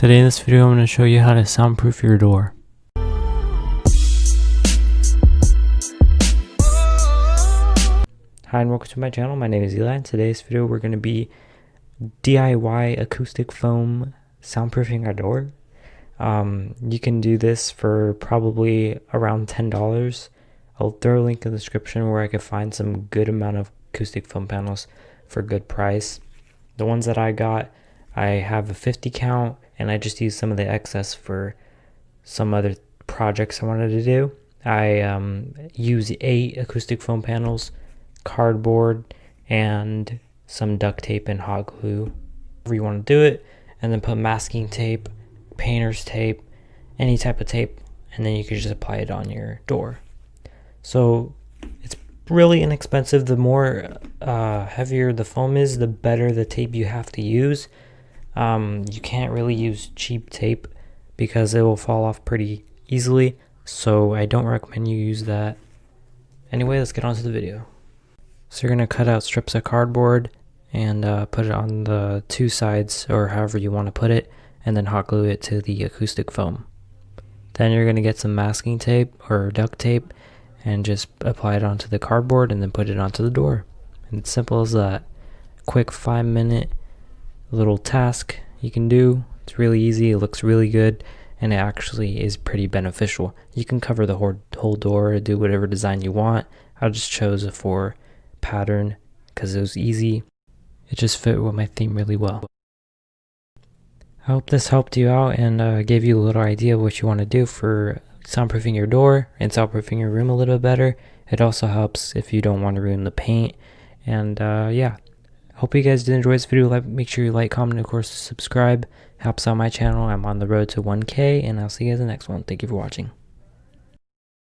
Today in this video I'm going to show you how to soundproof your door. Hi and welcome to my channel. My name is Eli. In today's video we're going to be DIY acoustic foam soundproofing our door. You can do this for probably around $10. I'll throw a link in the description where I could find some good amount of acoustic foam panels for a good price. The ones that I got, I have a 50 count and I just used some of the excess for some other projects I wanted to do. I use 8 acoustic foam panels, cardboard, and some duct tape and hot glue. However you want to do it, and then put masking tape, painter's tape, any type of tape, and then you can just apply it on your door. So it's really inexpensive. The more heavier the foam is, the better the tape you have to use. You can't really use cheap tape because it will fall off pretty easily, so I don't recommend you use that. Anyway, let's get on to the video. So you're going to cut out strips of cardboard and put it on the 2 sides, or however you want to put it, and then hot glue it to the acoustic foam. Then you're going to get some masking tape or duct tape and just apply it onto the cardboard and then put it onto the door. And it's simple as that. Quick 5-minute little task you can do. It's really easy, it looks really good, and it actually is pretty beneficial. You can cover the whole door, do whatever design you want. I just chose a 4 pattern because it was easy. It just fit with my theme really well. I hope this helped you out and gave you a little idea of what you want to do for soundproofing your door and soundproofing your room a little bit better. It also helps if you don't want to ruin the paint. And yeah, hope you guys did enjoy this video. Make sure you like, comment, and of course subscribe. Helps out my channel. I'm on the road to 1K, and I'll see you guys in the next one. Thank you for watching.